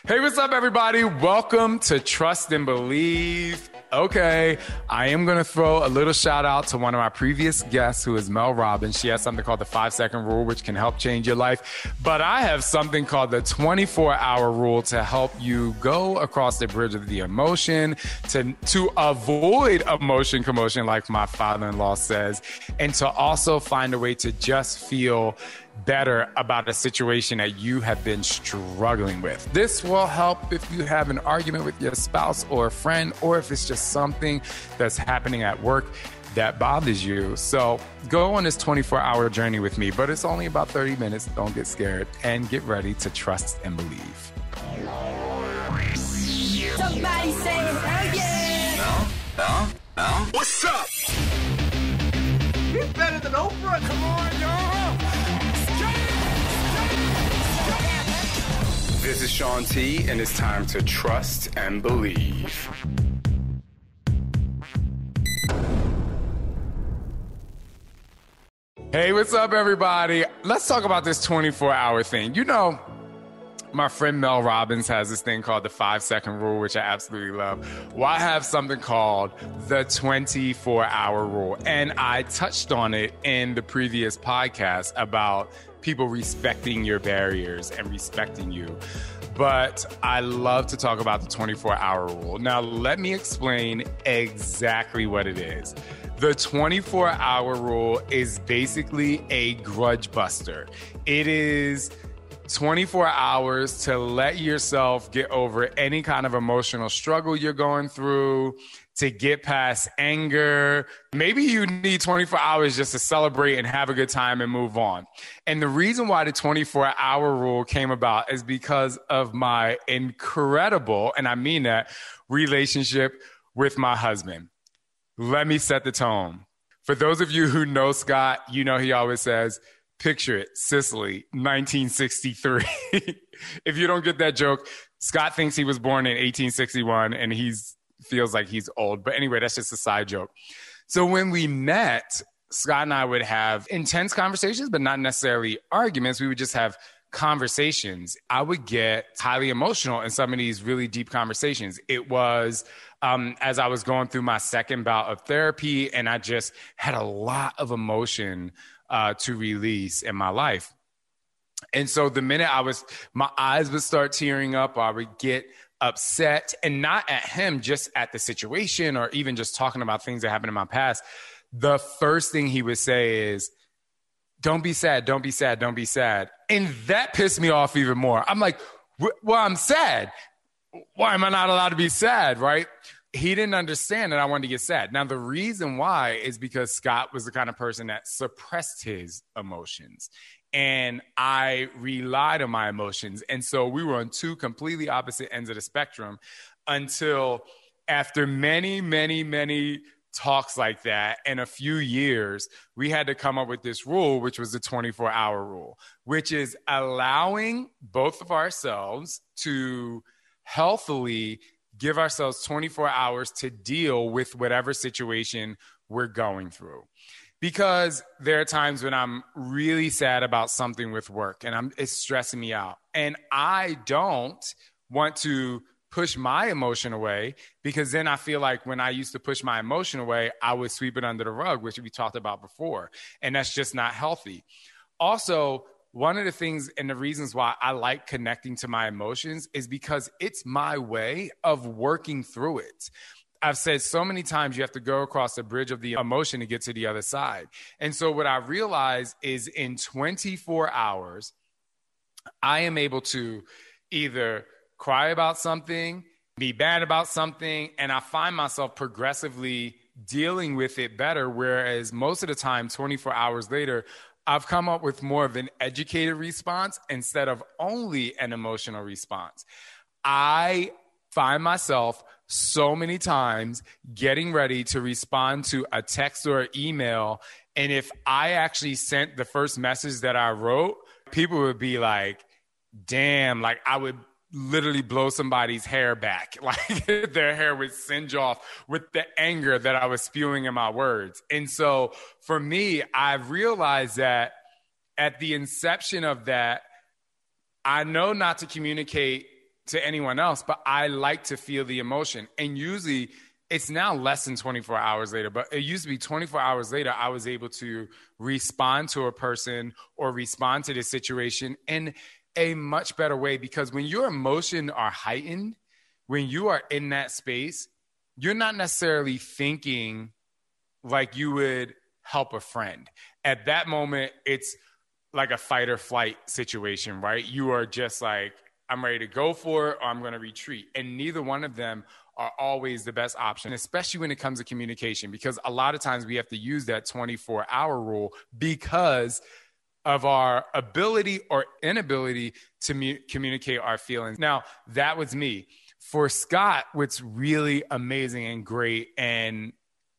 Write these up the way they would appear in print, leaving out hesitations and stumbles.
Hey, what's up, everybody? Welcome to Trust and Believe. Okay, I am going to throw a little shout out to one of my previous guests, who is Mel Robbins. She has something called the 5-second rule, which can help change your life. But I have something called the 24-hour rule to help you go across the bridge of the emotion, to avoid emotion commotion, like my father-in-law says, and to also find a way to just feel better about a situation that you have been struggling with. This will help if you have an argument with your spouse or a friend, or if it's just something that's happening at work that bothers you. So go on this 24-hour journey with me, but it's only about 30 minutes. Don't get scared, and get ready to trust and believe. Somebody say hell yeah! No. What's up? He's better than Oprah. Come on, y'all. This is Shaun T, and it's time to trust and believe. Hey, what's up, everybody? Let's talk about this 24-hour thing. You know, my friend Mel Robbins has this thing called the 5-second rule, which I absolutely love. Well, I have something called the 24-hour rule, and I touched on it in the previous podcast about people respecting your barriers and respecting you. But I love to talk about the 24-hour rule. Now, let me explain exactly what it is. The 24-hour rule is basically a grudge buster. It is 24 hours to let yourself get over any kind of emotional struggle you're going through, to get past anger. Maybe you need 24 hours just to celebrate and have a good time and move on. And the reason why the 24-hour rule came about is because of my incredible, and I mean that, relationship with my husband. Let me set the tone. For those of you who know Scott, you know he always says, picture it, Sicily, 1963. If you don't get that joke, Scott thinks he was born in 1861 and feels like he's old. But anyway, that's just a side joke. So when we met, Scott and I would have intense conversations, but not necessarily arguments. We would just have conversations. I would get highly emotional in some of these really deep conversations. It was as I was going through my second bout of therapy, and I just had a lot of emotion to release in my life. And so the minute my eyes would start tearing up, or I would get upset, and not at him, just at the situation, or even just talking about things that happened in my past, the first thing he would say is, don't be sad, don't be sad, don't be sad. And that pissed me off even more. I'm like, well, I'm sad. Why am I not allowed to be sad, right? He didn't understand that I wanted to get sad. Now, the reason why is because Scott was the kind of person that suppressed his emotions, and I relied on my emotions. And so we were on two completely opposite ends of the spectrum until after many, many, many talks like that in a few years, we had to come up with this rule, which was the 24-hour rule, which is allowing both of ourselves to healthily give ourselves 24 hours to deal with whatever situation we're going through. Because there are times when I'm really sad about something with work and it's stressing me out. And I don't want to push my emotion away, because then I feel like when I used to push my emotion away, I would sweep it under the rug, which we talked about before. And that's just not healthy. Also, one of the things and the reasons why I like connecting to my emotions is because it's my way of working through it. I've said so many times you have to go across the bridge of the emotion to get to the other side. And so what I realized is in 24 hours, I am able to either cry about something, be bad about something, and I find myself progressively dealing with it better. Whereas most of the time, 24 hours later, I've come up with more of an educated response instead of only an emotional response. I find myself so many times getting ready to respond to a text or email. And if I actually sent the first message that I wrote, people would be like, damn, like I would literally blow somebody's hair back. Like their hair would singe off with the anger that I was spewing in my words. And so for me, I've realized that at the inception of that, I know not to communicate to anyone else, but I like to feel the emotion. And usually it's now less than 24 hours later, but it used to be 24 hours later, I was able to respond to a person or respond to the situation in a much better way, because when your emotions are heightened, when you are in that space, you're not necessarily thinking like you would help a friend. At that moment, it's like a fight or flight situation, right? You are just like, I'm ready to go for it or I'm going to retreat. And neither one of them are always the best option, especially when it comes to communication, because a lot of times we have to use that 24-hour rule because of our ability or inability to communicate our feelings. Now, that was me. For Scott, what's really amazing and great, and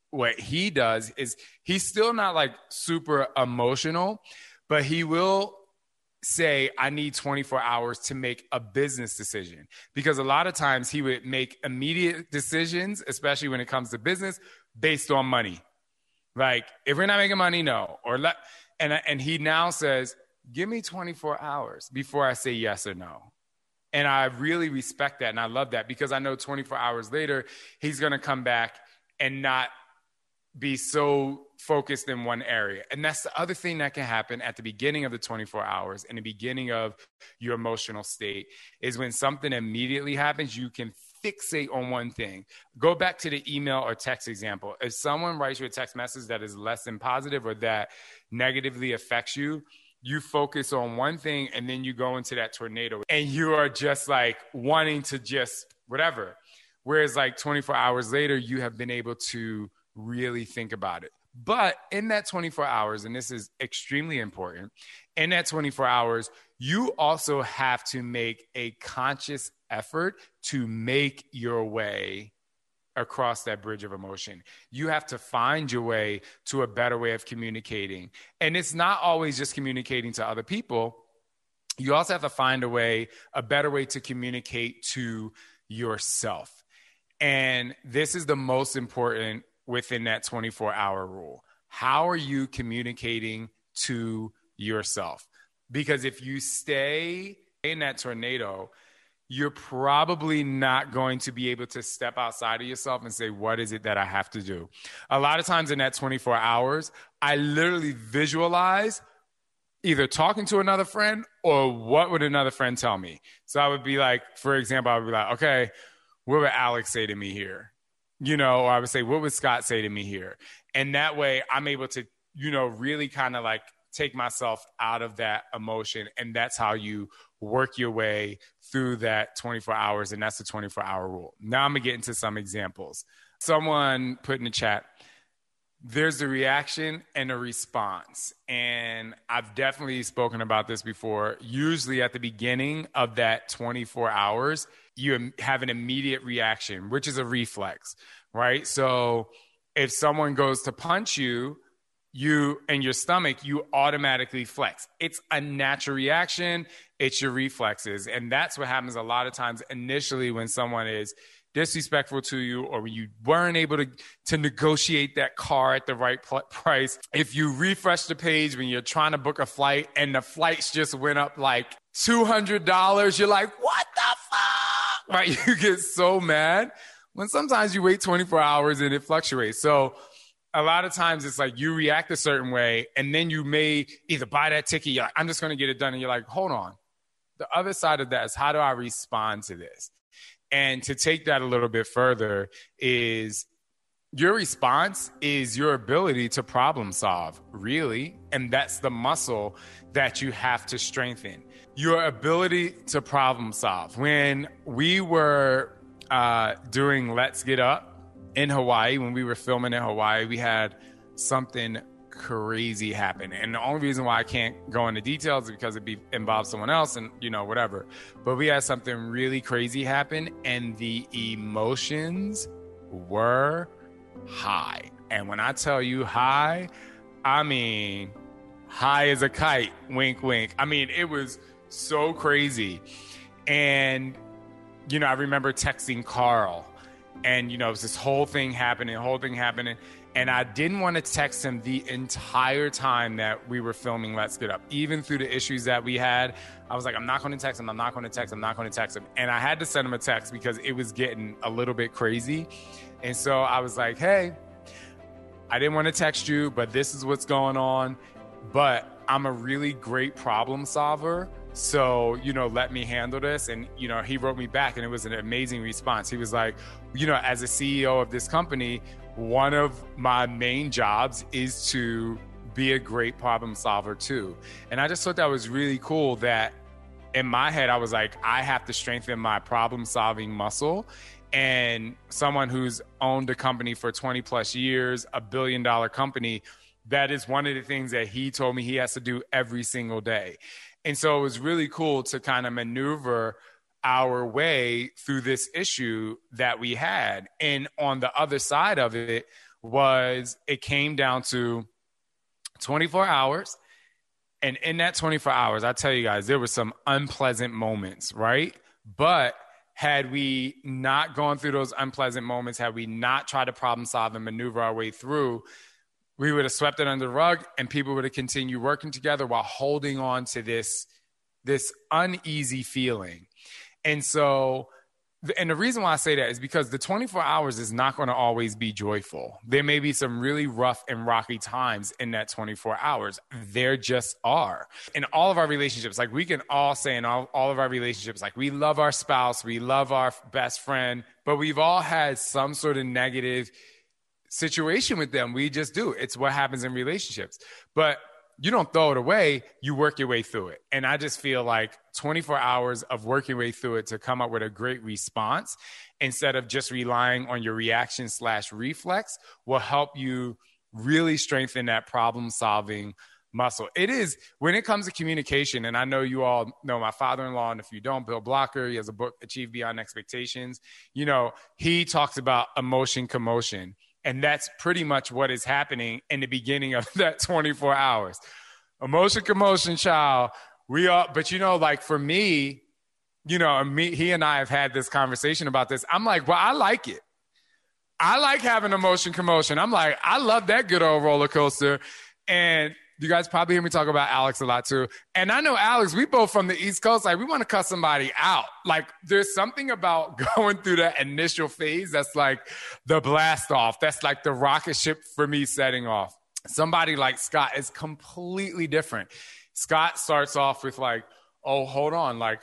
what he does is he's still not like super emotional, but he will say, I need 24 hours to make a business decision. Because a lot of times he would make immediate decisions, especially when it comes to business, based on money. Like, if we're not making money, no. And he now says, give me 24 hours before I say yes or no. And I really respect that. And I love that, because I know 24 hours later, he's going to come back and not be so focused in one area. And that's the other thing that can happen at the beginning of the 24 hours, in the beginning of your emotional state, is when something immediately happens, you can fixate on one thing. Go back to the email or text example. If someone writes you a text message that is less than positive or that negatively affects you, you focus on one thing and then you go into that tornado and you are just like wanting to just whatever. Whereas like 24 hours later, you have been able to really think about it. But in that 24 hours, and this is extremely important, in that 24 hours, you also have to make a conscious effort to make your way across that bridge of emotion. You have to find your way to a better way of communicating. And it's not always just communicating to other people. You also have to find a better way to communicate to yourself. And this is the most important within that 24-hour rule. How are you communicating to yourself? Because if you stay in that tornado, you're probably not going to be able to step outside of yourself and say, what is it that I have to do? A lot of times in that 24 hours, I literally visualize either talking to another friend or what would another friend tell me. So I would be like, for example, I would be like, okay, what would Alex say to me here? Or I would say, what would Scott say to me here? And that way I'm able to, really kind of like take myself out of that emotion. And that's how you work your way through that 24 hours. And that's the 24-hour rule. Now I'm going to get into some examples. Someone put in the chat, there's a reaction and a response. And I've definitely spoken about this before. Usually at the beginning of that 24 hours, you have an immediate reaction, which is a reflex, right? So if someone goes to punch you in your stomach, you automatically flex. It's a natural reaction. It's your reflexes. And that's what happens a lot of times initially when someone is disrespectful to you, or when you weren't able to negotiate that car at the right price. If you refresh the page when you're trying to book a flight and the flights just went up like $200, you're like, what the fuck? Right? You get so mad when sometimes you wait 24 hours and it fluctuates. So a lot of times it's like you react a certain way and then you may either buy that ticket, you're like, I'm just going to get it done. And you're like, hold on. The other side of that is, how do I respond to this? And to take that a little bit further is your response is your ability to problem solve, really. And that's the muscle that you have to strengthen. Your ability to problem solve. When we were doing Let's Get Up in Hawaii, when we were filming in Hawaii, we had something crazy happen. And the only reason why I can't go into details is because it involves someone else and, whatever. But we had something really crazy happen and the emotions were high. And when I tell you high, I mean high as a kite, wink, wink. I mean, it was so crazy. And, I remember texting Carl And, it was this whole thing happening. And I didn't want to text him the entire time that we were filming Let's Get Up. Even through the issues that we had, I was like, I'm not going to text him. And I had to send him a text because it was getting a little bit crazy. And so I was like, hey, I didn't want to text you, but this is what's going on. But I'm a really great problem solver. So, let me handle this. And, he wrote me back and it was an amazing response. He was like, as a CEO of this company, one of my main jobs is to be a great problem solver too. And I just thought that was really cool that in my head, I was like, I have to strengthen my problem solving muscle. And someone who's owned a company for 20 plus years, $1 billion company, that is one of the things that he told me he has to do every single day. And so it was really cool to kind of maneuver our way through this issue that we had. And on the other side of it it came down to 24 hours. And in that 24 hours, I tell you guys, there were some unpleasant moments, right? But had we not gone through those unpleasant moments, had we not tried to problem solve and maneuver our way through, we would have swept it under the rug and people would have continued working together while holding on to this uneasy feeling. And so, and the reason why I say that is because the 24 hours is not going to always be joyful. There may be some really rough and rocky times in that 24 hours. There just are. In all of our relationships, like we can all say in all of our relationships, like we love our spouse, we love our best friend, but we've all had some sort of negative situation with them. We just do. It's what happens in relationships. But you don't throw it away. You work your way through it. And I just feel like 24 hours of working your way through it to come up with a great response instead of just relying on your reaction/reflex will help you really strengthen that problem solving muscle. It is, when it comes to communication, and I know you all know my father-in-law, and if you don't, Bill Blocker, he has a book, Achieve Beyond Expectations. He talks about emotion, commotion. And that's pretty much what is happening in the beginning of that 24 hours. Emotion, commotion, child. But like for me, he and I have had this conversation about this. I'm like, well, I like it. I like having emotion, commotion. I'm like, I love that good old roller coaster. And you guys probably hear me talk about Alex a lot too. And I know Alex, we both from the East Coast, like we want to cut somebody out. Like there's something about going through that initial phase that's like the blast off. That's like the rocket ship for me setting off. Somebody like Scott is completely different. Scott starts off with like, oh, hold on. Like,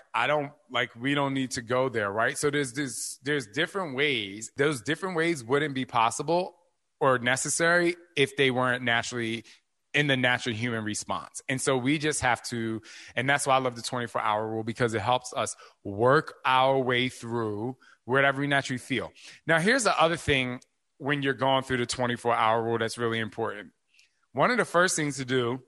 we don't need to go there. Right. So there's different ways. Those different ways wouldn't be possible or necessary if they weren't naturally in the natural human response. And so we just have to, and that's why I love the 24-hour rule, because it helps us work our way through whatever we naturally feel. Now, here's the other thing when you're going through the 24-hour rule that's really important. One of the first things to do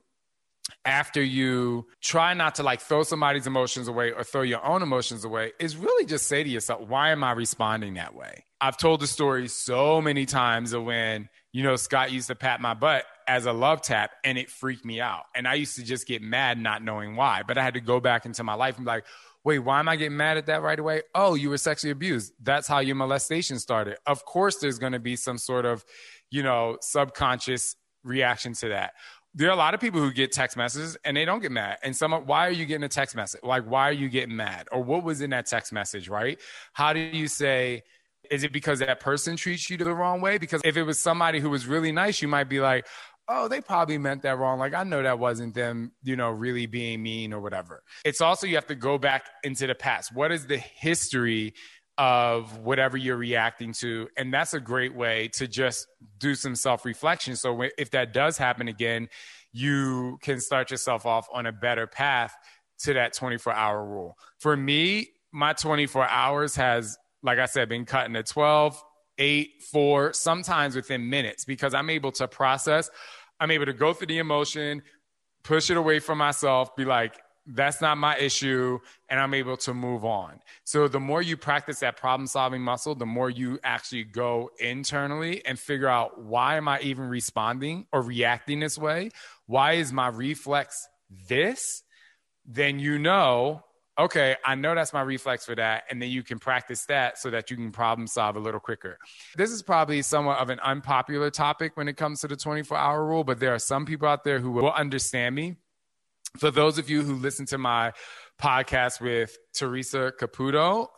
after you try not to like throw somebody's emotions away or throw your own emotions away is really just say to yourself, why am I responding that way? I've told the story so many times of when, Scott used to pat my butt as a love tap and it freaked me out. And I used to just get mad not knowing why, but I had to go back into my life and be like, wait, why am I getting mad at that right away? Oh, you were sexually abused. That's how your molestation started. Of course, there's going to be some sort of, subconscious reaction to that. There are a lot of people who get text messages and they don't get mad. And why are you getting a text message? Like, why are you getting mad? Or what was in that text message, right? How do you say, is it because that person treats you the wrong way? Because if it was somebody who was really nice, you might be like, oh, they probably meant that wrong. Like, I know that wasn't them, really being mean or whatever. It's also, you have to go back into the past. What is the history of whatever you're reacting to? And that's a great way to just do some self-reflection. So if that does happen again, you can start yourself off on a better path to that 24-hour rule. For me, my 24 hours has, like I said, been cut into 12, 8, 4, sometimes within minutes, because I'm able to process. I'm able to go through the emotion, push it away from myself, be like, that's not my issue, and I'm able to move on. So the more you practice that problem-solving muscle, the more you actually go internally and figure out, why am I even responding or reacting this way? Why is my reflex this? Then okay, I know that's my reflex for that. And then you can practice that so that you can problem solve a little quicker. This is probably somewhat of an unpopular topic when it comes to the 24-hour rule, but there are some people out there who will understand me. For those of you who listen to my podcast with Teresa Caputo,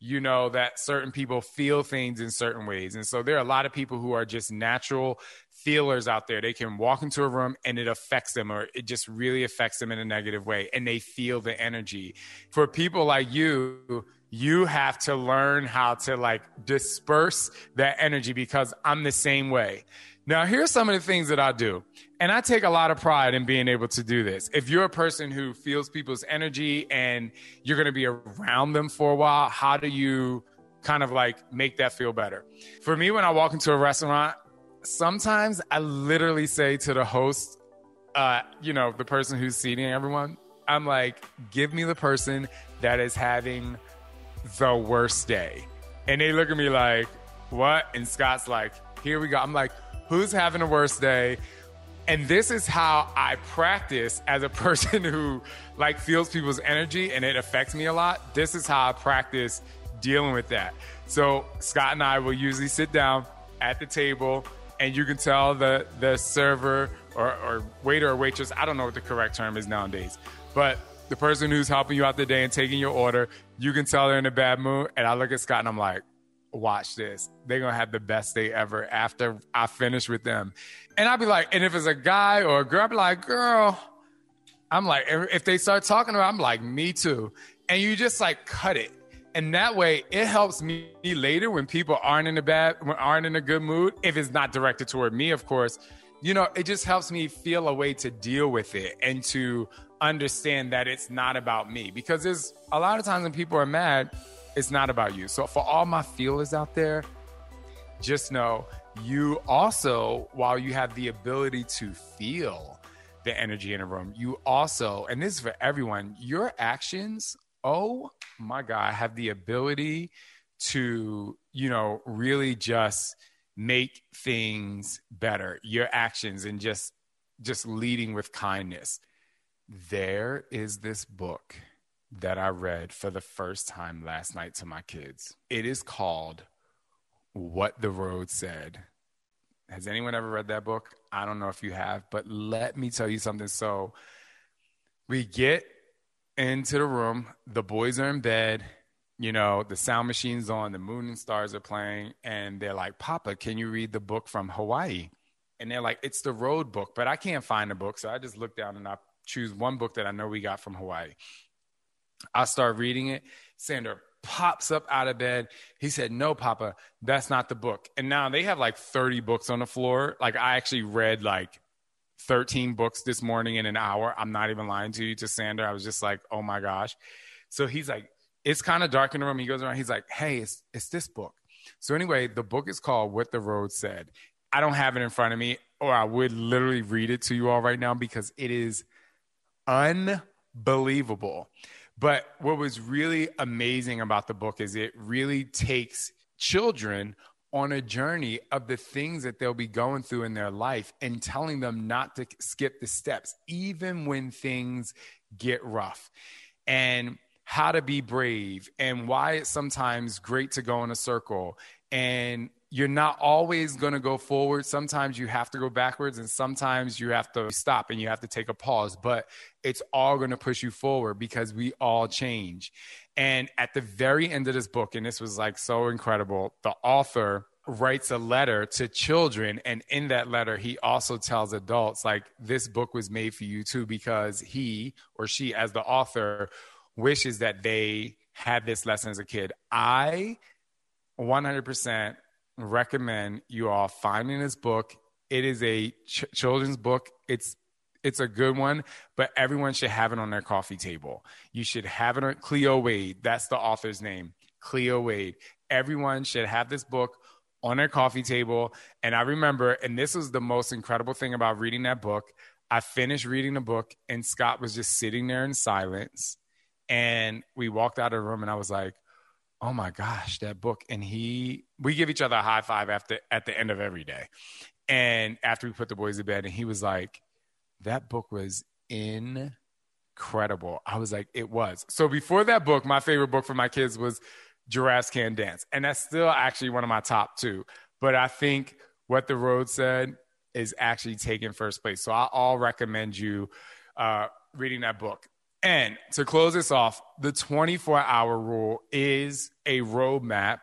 you know that certain people feel things in certain ways. And so there are a lot of people who are just natural feelers out there. They can walk into a room and it affects them, or it just really affects them in a negative way, and they feel the energy. For people like you have to learn how to like disperse that energy, because I'm the same way. Now, here's some of the things that I do. And I take a lot of pride in being able to do this. If you're a person who feels people's energy and you're going to be around them for a while, how do you kind of like make that feel better? For me, when I walk into a restaurant, sometimes I literally say to the host, the person who's seating everyone, I'm like, give me the person that is having the worst day. And they look at me like, what? And Scott's like, here we go. I'm like, who's having the worst day? And this is how I practice as a person who like feels people's energy and it affects me a lot. This is how I practice dealing with that. So Scott and I will usually sit down at the table, and you can tell the server or waiter or waitress, I don't know what the correct term is nowadays, but the person who's helping you out the day and taking your order, you can tell they're in a bad mood. And I look at Scott and I'm like, watch this. They're going to have the best day ever after I finish with them. And I'll be like, and if it's a guy or a girl, I'll be like, girl, I'm like, if they start talking about it, I'm like, me too. And you just like cut it. And that way it helps me later when people aren't in a good mood. If it's not directed toward me, of course, it just helps me feel a way to deal with it and to understand that it's not about me, because there's a lot of times when people are mad, it's not about you. So for all my feelers out there, just know you also, while you have the ability to feel the energy in a room, you also, and this is for everyone, your actions, oh my God, have the ability to, really just make things better. Your actions and just leading with kindness. There is this book that I read for the first time last night to my kids. It is called What the Road Said. Has anyone ever read that book? I don't know if you have, but let me tell you something. So we get into the room, the boys are in bed, the sound machine's on, the moon and stars are playing, and they're like, Papa, can you read the book from Hawaii? And they're like, it's the road book, but I can't find the book. So I just look down and I choose one book that I know we got from Hawaii. I start reading it. Sander pops up out of bed. He said, no, Papa, that's not the book. And now they have like 30 books on the floor. Like I actually read like 13 books this morning in an hour. I'm not even lying to you, to Sander. I was just like, oh my gosh. So he's like, it's kind of dark in the room. He goes around. He's like, hey, it's this book. So anyway, the book is called What the Road Said. I don't have it in front of me, or I would literally read it to you all right now because it is unbelievable. But what was really amazing about the book is it really takes children on a journey of the things that they'll be going through in their life and telling them not to skip the steps, even when things get rough, and how to be brave, and why it's sometimes great to go in a circle. And you're not always going to go forward. Sometimes you have to go backwards, and sometimes you have to stop and you have to take a pause, but it's all going to push you forward because we all change. And at the very end of this book, and this was like so incredible, the author writes a letter to children. And in that letter, he also tells adults, like, this book was made for you too, because he or she, as the author, wishes that they had this lesson as a kid. I 100% recommend you all finding this book. It is a children's book. It's a good one, but everyone should have it on their coffee table. You should have it on Cleo Wade. That's the author's name, Cleo Wade. Everyone should have this book on their coffee table. And I remember, and this was the most incredible thing about reading that book, I finished reading the book and Scott was just sitting there in silence. And we walked out of the room and I was like, oh my gosh, that book. And we give each other a high five at the end of every day. And after we put the boys to bed, and he was like, that book was incredible. incredible. I was like, it was. So before that book, my favorite book for my kids was Giraffes Can't Dance. And that's still actually one of my top 2. But I think What the Road Said is actually taking first place. So I'll recommend you reading that book. And to close this off, the 24-hour rule is a roadmap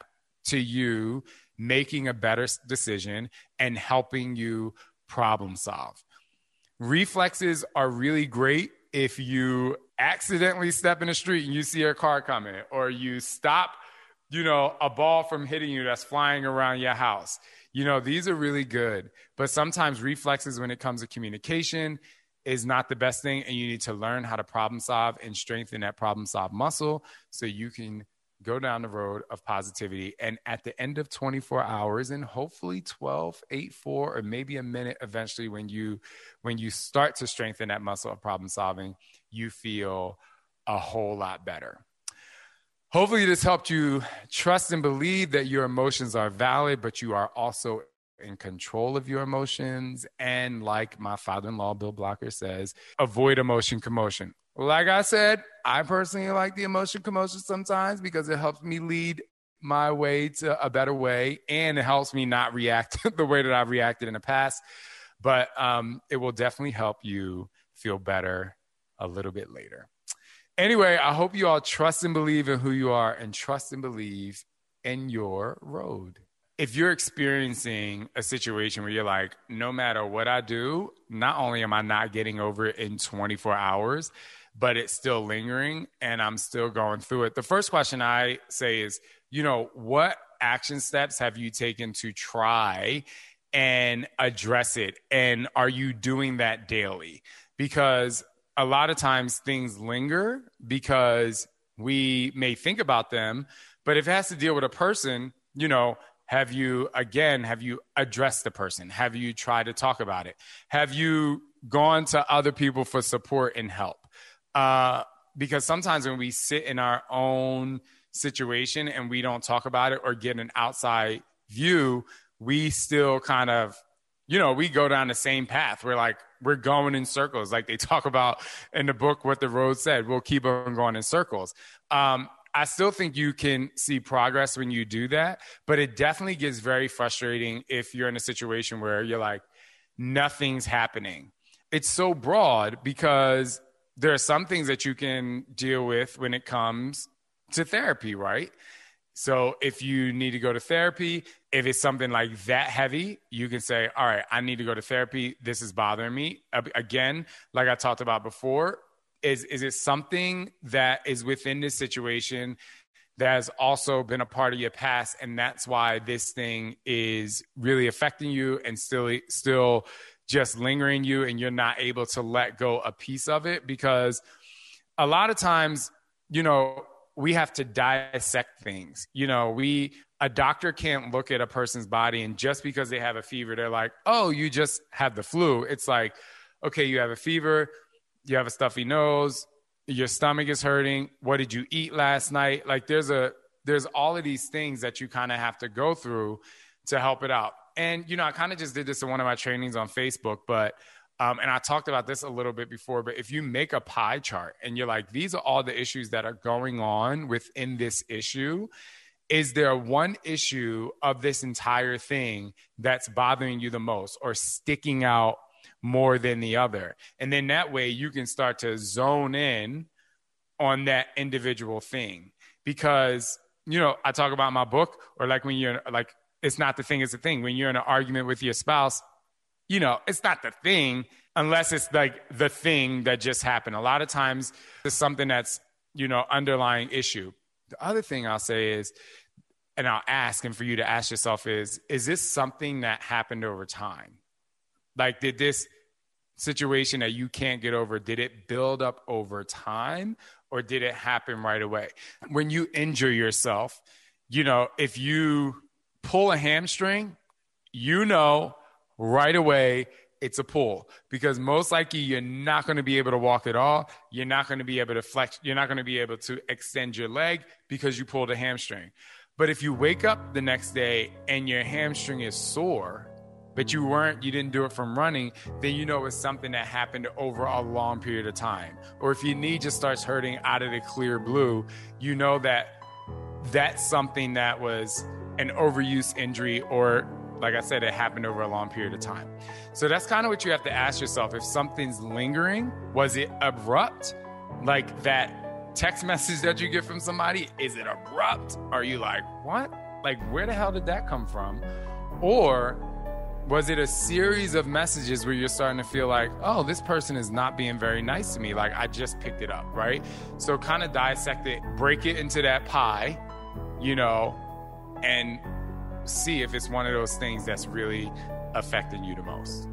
to you making a better decision and helping you problem solve. Reflexes are really great if you accidentally step in the street and you see a car coming, or you stop, a ball from hitting you that's flying around your house. These are really good. But sometimes reflexes when it comes to communication is not the best thing, and you need to learn how to problem solve and strengthen that problem solve muscle so you can go down the road of positivity. And at the end of 24 hours and hopefully 12, 8, 4, or maybe a minute eventually, when you start to strengthen that muscle of problem solving, you feel a whole lot better. Hopefully this helped you trust and believe that your emotions are valid, but you are also in control of your emotions. And like my father-in-law, Bill Blocker, says, avoid emotion commotion. Like I said, I personally like the emotion commotion sometimes because it helps me lead my way to a better way, and it helps me not react the way that I've reacted in the past. But it will definitely help you feel better a little bit later. Anyway, I hope you all trust and believe in who you are and trust and believe in your road. If you're experiencing a situation where you're like, no matter what I do, not only am I not getting over it in 24 hours, but it's still lingering and I'm still going through it. The first question I say is, what action steps have you taken to try and address it? And are you doing that daily? Because a lot of times things linger because we may think about them, but if it has to deal with a person, have you addressed the person? Have you tried to talk about it? Have you gone to other people for support and help? Because sometimes when we sit in our own situation and we don't talk about it or get an outside view, we still kind of, we go down the same path. We're going in circles. Like they talk about in the book, What the Road Said, we'll keep on going in circles. I still think you can see progress when you do that, but it definitely gets very frustrating if you're in a situation where you're like, nothing's happening. It's so broad because there are some things that you can deal with when it comes to therapy, right? So if you need to go to therapy, if it's something like that heavy, you can say, all right, I need to go to therapy. This is bothering me. Again, like I talked about before, is it something that is within this situation that has also been a part of your past, and that's why this thing is really affecting you and still just lingering you, and you're not able to let go a piece of it? Because a lot of times, we have to dissect things. A doctor can't look at a person's body and just because they have a fever, they're like, oh, you just have the flu. It's like, okay, you have a fever, you have a stuffy nose, your stomach is hurting. What did you eat last night? Like there's all of these things that you kind of have to go through to help it out. And, I kind of just did this in one of my trainings on Facebook, but and I talked about this a little bit before, but if you make a pie chart and you're like, these are all the issues that are going on within this issue, is there one issue of this entire thing that's bothering you the most or sticking out more than the other? And then that way you can start to zone in on that individual thing. Because, I talk about in my book, or like when you're like, it's not the thing, it's the thing. When you're in an argument with your spouse, it's not the thing unless it's like the thing that just happened. A lot of times there's something that's, underlying issue. The other thing I'll say is, and I'll ask, and for you to ask yourself is this something that happened over time? Like, did this situation that you can't get over, did it build up over time, or did it happen right away? When you injure yourself, if you pull a hamstring, right away it's a pull, because most likely you're not going to be able to walk at all. You're not going to be able to flex. You're not going to be able to extend your leg because you pulled a hamstring. But if you wake up the next day and your hamstring is sore, but you didn't do it from running, then you know it's something that happened over a long period of time. Or if your knee just starts hurting out of the clear blue, you know that that's something that was an overuse injury, or like I said, it happened over a long period of time. So that's kind of what you have to ask yourself. If something's lingering, was it abrupt? Like that text message that you get from somebody, is it abrupt? Are you like, what? Like, where the hell did that come from? Or was it a series of messages where you're starting to feel like, oh, this person is not being very nice to me. Like, I just picked it up, right? So kind of dissect it, break it into that pie, and see if it's one of those things that's really affecting you the most.